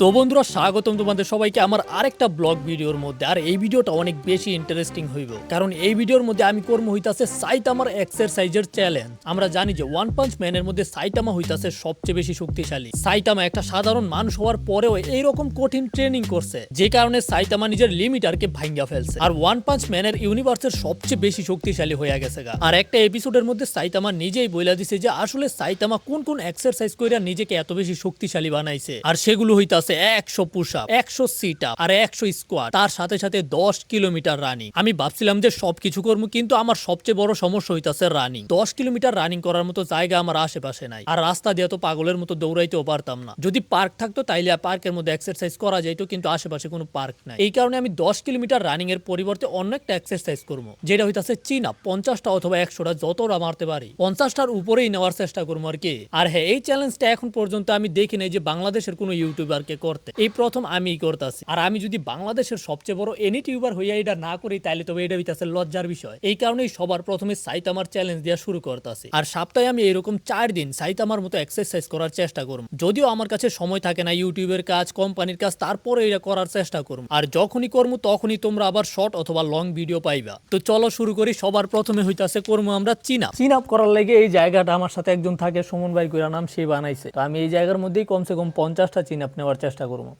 তো বন্ধুরা স্বাগতম তোমাদের সবাইকে আমার আরেকটা ব্লগ ভিডিওর মধ্যে। আর এই ভিডিওটা অনেক বেশি ইন্টারেস্টিং হইব, কারণ এই ভিডিওর মধ্যে আমি কর্ম হইতাছে সাইতামার এক্সারসাইজের চ্যালেঞ্জ। আমরা জানি যে ওয়ান পাঞ্চ ম্যানের মধ্যে সাইতামা হইতাছে সবচেয়ে বেশি শক্তিশালী। সাইতামা একটা সাধারণ মানুষ হওয়ার পরেও এইরকম কঠিন ট্রেনিং করছে, যে কারণে সাইতামা নিজের লিমিটারকে ভাঙ্গা ফেলছে আর ওয়ান পাঞ্চ ম্যানের ইউনিভার্সের সবচেয়ে বেশি শক্তিশালী হয়ে গেছে। আর একটা এপিসোডের মধ্যে সাইতামা নিজেই বইলা দিছে যে আসলে সাইতামা কোন কোন এক্সারসাইজ কইরা নিজেকে এত বেশি শক্তিশালী বানাইছে। আর সেগুলো হইতাছে 100 পুশ আপ, 100 সিট আপ আর 100 স্কোয়াট, তার সাথে সাথে 10 কিলোমিটার রানিং। আমি ভাবছিলাম যে সবকিছু করবো, কিন্তু আমার সবচেয়ে বড় সমস্যা হইতাছে রানিং। 10 কিলোমিটার রানিং করার মতো জায়গা আমার আশেপাশে নাই, আর রাস্তা দিয়ে তো পাগলের মতো দৌড়াইতেও পারতাম না। যদি পার্ক থাকতো তাইলে পার্কের মধ্যে এক্সারসাইজ করা যাইতো, কিন্তু আশেপাশে কোনো পার্ক নাই। এই কারণে আমি 10 কিলোমিটার রানিং এর পরিবর্তে অন্য একটা এক্সারসাইজ করবো, যেটা হইতাছে চিন আপ। 50টা অথবা 100টা যতটা মারতে পারি 50টার উপরেই নেওয়ার চেষ্টা করবো আর কি। আর হ্যাঁ, এই চ্যালেঞ্জটা এখন পর্যন্ত আমি দেখি নাই যে বাংলাদেশের কোনো ইউটিউবারকে করতে। এই প্রথম আমি করতেছি। আর আমি যদি বাংলাদেশের সবচেয়ে বড় এনি টিউবার হইয়া এটা না করি তাইলে তবে এটা হইতাছে লজ্জার বিষয়। এই কারণেই সবার প্রথমে সাইতামার চ্যালেঞ্জ দেওয়া শুরু করতেছি। আর সপ্তাহে আমি এরকম 4 দিন সাইতামার মতো এক্সারসাইজ করার চেষ্টা করব। যদিও আমার কাছে সময় থাকে না, ইউটিউবের কাজ, কোম্পানির কাজ, তারপরে এটা করার চেষ্টা করব। আর যখনই করবো তখনই তোমরা আবার শর্ট অথবা লং ভিডিও পাইবা। তো চলো শুরু করি। সবার প্রথমে হইতাছে করবো আমরা চিন আপ। চিন আপ করার লাগে এই জায়গাটা আমার সাথে একজন থাকে, সুমন ভাই কইরা নাম, সে বানাইছে। তো আমি এই জায়গার মধ্যেই কমসে কম 50টা চিন আপ নেওয়ার চেষ্টা করবো।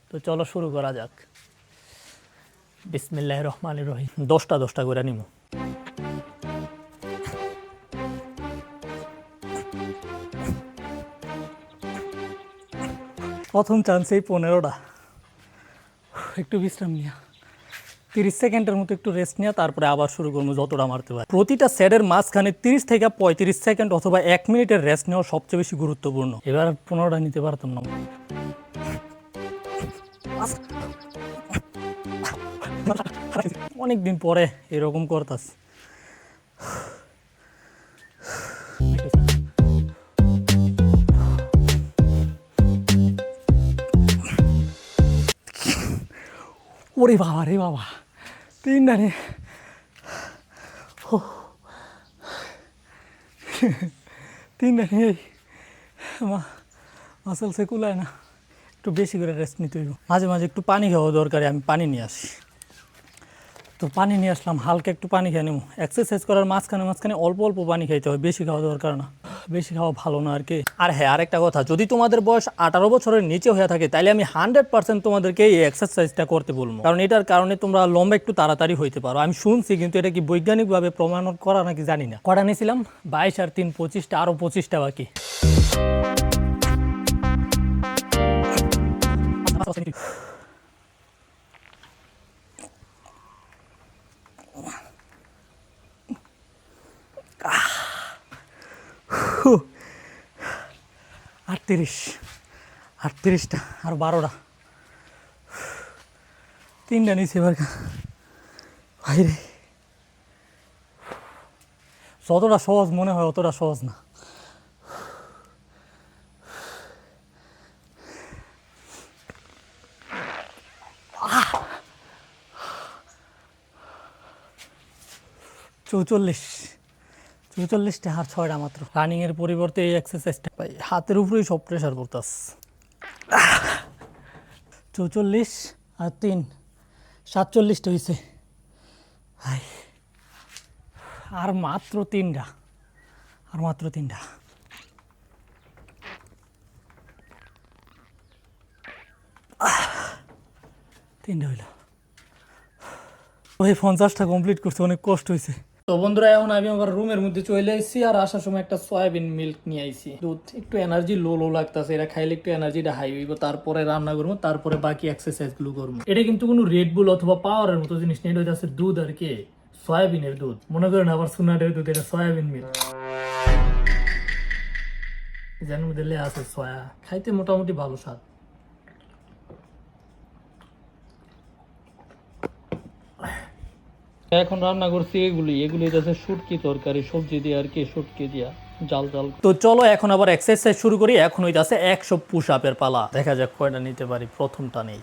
তো চলো শুরু করা যাক। বিসমিল্লাহির রহমানির রহিম। 10টা করে নিব। প্রথম চান্সেই 15টা। একটু বিশ্রাম নিয়া 30 সেকেন্ডের মতো একটু রেস্ট নিয়ে তারপরে আবার শুরু করবো যতটা মারতে পারি। প্রতিটা সেটের মাঝখানে 30 থেকে 35 সেকেন্ড অথবা 1 মিনিটের রেস্ট নেওয়া সবচেয়ে বেশি গুরুত্বপূর্ণ। এবার 15টা নিতে পারতাম না। অনেকদিন পরে এরকম করতাস। ওরে বাবা রে বাবা, 3টা রে। 3টা নেই, মাসেল সে কুলায় না। একটু বেশি করে রেস্ট নিতে হইব। মাঝে মাঝে একটু পানি খাওয়া দরকারে আমি পানি নিয়ে আসি। তো পানি নিয়ে আসলাম, হালকা একটু পানি খেয়ে নেবো। এক্সারসাইজ করার মাঝখানে অল্প অল্প পানি খাইতে হয়, বেশি খাওয়া দরকার না। বেশি খাওয়া ভালো না আর কি। আর হ্যাঁ, আরেকটা কথা, যদি তোমাদের বয়স 18 বছরের নিচে হয়ে থাকে তাহলে আমি 100% তোমাদেরকে এই এক্সারসাইজটা করতে বলবো, কারণ এটার কারণে তোমরা লম্বা একটু তাড়াতাড়ি হইতে পারো। আমি শুনছি, কিন্তু এটা কি বৈজ্ঞানিকভাবে প্রমাণ করা নাকি জানি না। কটা নিয়েছিলাম 22 আর 3 25টা, আরো 25টা বাকি। আর 38টা আর 12টা। 3টা নিচে এবার বাইরে। যতটা সহজ মনে হয় অতটা সহজ না। চৌচল্লিশটা আর 6টা মাত্র। রানিং এর পরিবর্তে এই এক্সারসাইজটা পাই, হাতের উপরেই সব প্রেশার পড়তাস। 44 আর 3 47টা হয়েছে। আর মাত্র 3টা, আর মাত্র 3টা। হইল। ওই 50টা কমপ্লিট করছে, অনেক কষ্ট হয়েছে। তো বন্ধুরা, এখন আমি আমার রুমের মধ্যে চলে আসছি। আর আসার সময় একটা সয়াবিন মিল্ক নিয়ে আইছি। দুধ একটু এনার্জি লো লাগতেছে, এটা খাইলে একটু এনার্জিটা হাই হইব। তারপরে রান্না করবো, তারপরে বাকি এক্সারসাইজ গুলো করবো। এটা কিন্তু কোনো রেড বুল অথবা পাওয়ারের মতো জিনিস নেই, এটা হচ্ছে দুধ আর কি, সয়াবিনের দুধ। মনে করেন আবার সোনারের দুধ, এটা সয়াবিন মিল্ক। জানার মধ্যে লেয়া আছে সয়া, খাইতে মোটামুটি ভালো স্বাদ। এখন রান্না করছি এগুলি হচ্ছে শুটকি তরকারি, সবজি দিয়ে আর কি, শুটকি দিয়া জাল। তো চলো এখন আবার এক্সারসাইজ শুরু করি। এখন হইতাছে 100 পুশ আপের পালা। দেখা যাক কয়টা নিতে পারি। প্রথমটা নেই।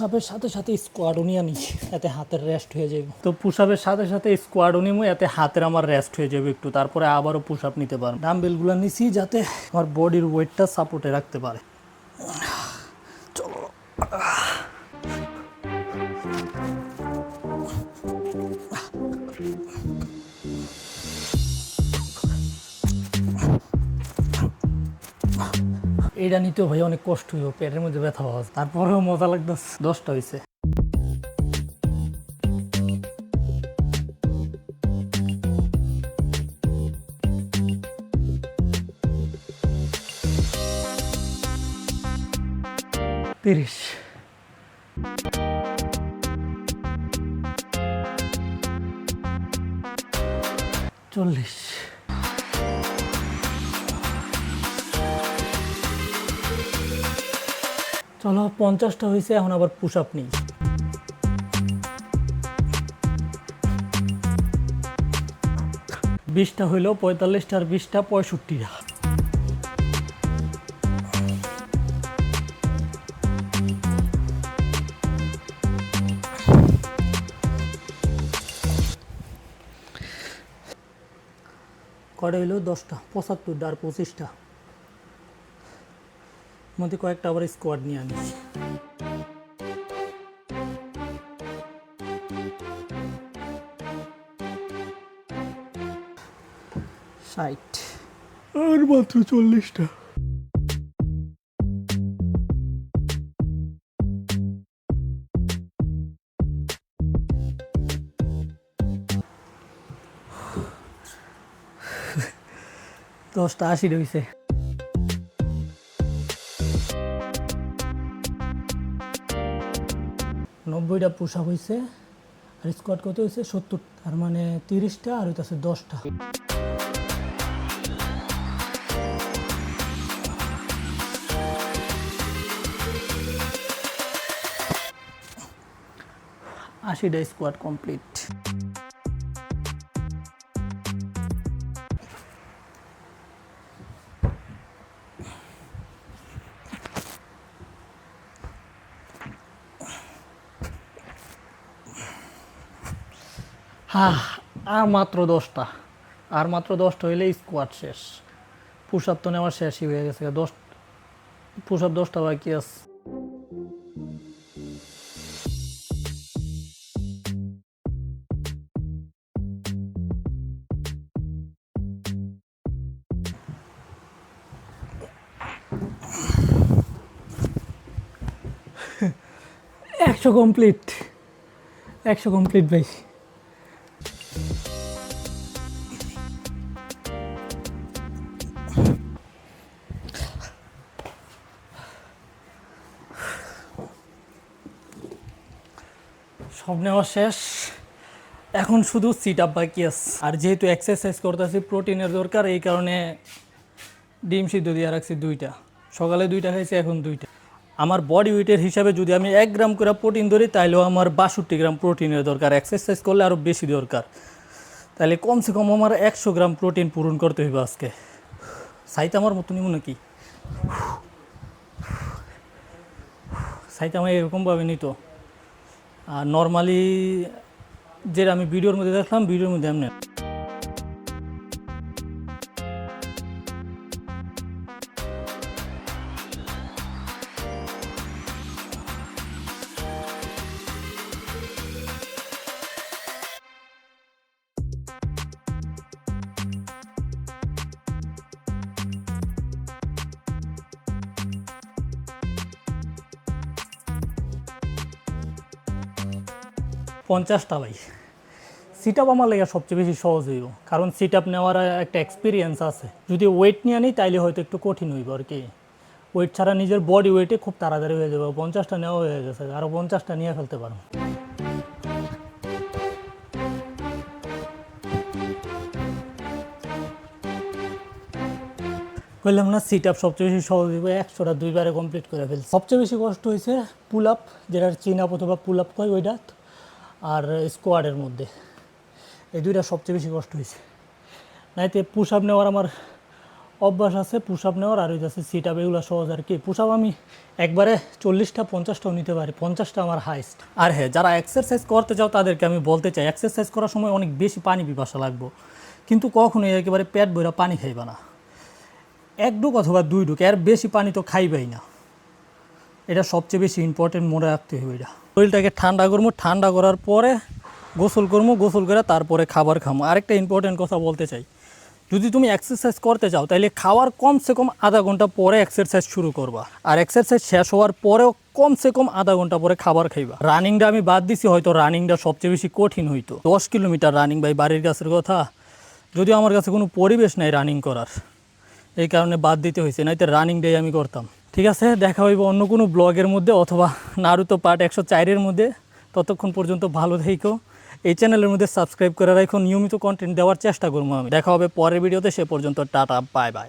আপের সাথে সাথে স্কোয়াডও নিয়ে নিই, এতে হাতের রেস্ট হয়ে যাবে। তো পুশ আপের সাথে সাথে স্কোয়াডও নিমো, এতে হাতের আমার রেস্ট হয়ে যাবে একটু, তারপরে আবারও পুশ আপ নিতে পারবো। ডাম্বেলগুলো নিছি যাতে আমার বডির ওয়েটটা সাপোর্টে রাখতে পারে। চলো এটা নিতেও ভাই অনেক কষ্ট হইব, পেটের মধ্যে ব্যথা হওয়া, তারপরেও মজা লাগতেছে। 10টা হয়েছে। তিরিশ, 40, চলো 50টা হয়েছে। এখন আবার পুশ আপ নিই। বিশটা হইল 45টা, আর 20টা 65টা। কটা হইল? 10টা, 75টা আর 25টা মধ্যে কয়েকটা আবার স্কোয়াড নিয়ে আনিস। ষাট, আর মাত্র 40টা। দশটা 80 হয়েছে। নব্বইটা পুশ আপ হয়েছে, আর স্কোয়াড কত হয়েছে? 70, তার মানে 30টা, আর হইতেছে 10টা। আশিটা স্কোয়াড কমপ্লিট। হ্যাঁ, আর মাত্র 10টা, আর মাত্র 10টা হইলে স্কোয়াড শেষ। পুশ আপ তো নেওয়ার শেষই হয়ে গেছে। 10 পুশ আপ, 10টা বাকি আছে। একশো কমপ্লিট, 100 কমপ্লিট ভাই। সব নেওয়া শেষ, এখন শুধু সিট আপ বাকি আছে। আর যেহেতু এক্সারসাইজ করতেছি, প্রোটিনের দরকার, এই কারণে ডিম সিদ্ধ দিয়ে রাখছি 2টা। সকালে 2টা খাইছি, এখন 2টা। আমার বডি ওয়েটের হিসাবে যদি আমি 1 গ্রাম করে প্রোটিন ধরি, তাইলেও আমার 62 গ্রাম প্রোটিনের দরকার। এক্সারসাইজ করলে আরও বেশি দরকার, তাহলে কমসে কম আমার 100 গ্রাম প্রোটিন পূরণ করতে হইবে আজকে। সাইতে আমার মতো নিব নাকি? সাইতে আমার এরকমভাবে নিত, আর নর্মালি যেটা আমি ভিডিওর মধ্যে দেখলাম, ভিডিওর মধ্যে এমনি। পঞ্চাশটা ভাই। সিট আপ আমার লেগে সবচেয়ে বেশি সহজ হইব, কারণ সিট আপ নেওয়ার একটা এক্সপিরিয়েন্স আছে। যদি ওয়েট নিয়ে নিই তাইলে হয়তো একটু কঠিন হইব আর কি। ওয়েট ছাড়া নিজের বডি ওয়েটে খুব তাড়াতাড়ি হয়ে যাবে। 50টা নেওয়া হয়ে গেছে, আরও 50টা নিয়ে ফেলতে পারো। বললাম না, সিট আপ সবচেয়ে বেশি সহজ হইব। 100টা 2বারে কমপ্লিট করে ফেলছি। সবচেয়ে বেশি কষ্ট হয়েছে পুল আপ, যেটার চিন আপ অথবা পুল আপ কয় ওইটা, আর স্কোয়াডের মধ্যে এই 2টা সবচেয়ে বেশি কষ্ট হয়েছে। নাইতে পুশ আপ নেওয়ার আমার অভ্যাস আছে পুশ আপ নেওয়ার, আর হইতেছে সিট আপ, এগুলো সহজ আর কি। পুশ আপ আমি একবারে 40টা 50টাও নিতে পারি, 50টা আমার হাইস্ট। আর হ্যাঁ, যারা এক্সারসাইজ করতে চাও তাদেরকে আমি বলতে চাই, এক্সারসাইজ করার সময় অনেক বেশি পানি পিপাসা লাগবে, কিন্তু কখনোই একেবারে পেট ভরে পানি খাইবা না, 1 ডুক অথবা 2 ডুক, এর বেশি পানি তো খাইবাই না। এটা সবচেয়ে বেশি ইম্পর্টেন্ট, মনে রাখতে হবে এটা। শরীরটাকে ঠান্ডা করবো, ঠান্ডা করার পরে গোসল করবো, গোসল করে তারপরে খাবার খাবো। আরেকটা ইম্পর্টেন্ট কথা বলতে চাই, যদি তুমি এক্সারসাইজ করতে চাও তাহলে খাওয়ার কমসে কম আধা ঘন্টা পরে এক্সারসাইজ শুরু করবা, আর এক্সারসাইজ শেষ হওয়ার পরেও কমসে কম আধা ঘন্টা পরে খাবার খাইবা। রানিংটা আমি বাদ দিছি, হয়তো রানিংটা সবচেয়ে বেশি কঠিন হইতো, 10 কিলোমিটার রানিং, ভাই বাড়ির কাছের কথা, যদিও আমার কাছে কোনো পরিবেশ নাই রানিং করার, এই কারণে বাদ দিতে হয়েছে, নাইতে রানিংটাই আমি করতাম। ঠিক আছে, দেখা হইব অন্য কোনো ব্লগের মধ্যে অথবা নারুতো পার্ট 104-এর মধ্যে। ততক্ষণ পর্যন্ত ভালো থেকো, এই চ্যানেলের মধ্যে সাবস্ক্রাইব করে রাখো, নিয়মিত কন্টেন্ট দেওয়ার চেষ্টা করবো আমি। দেখা হবে পরের ভিডিওতে, সে পর্যন্ত টাটা, বাই বাই।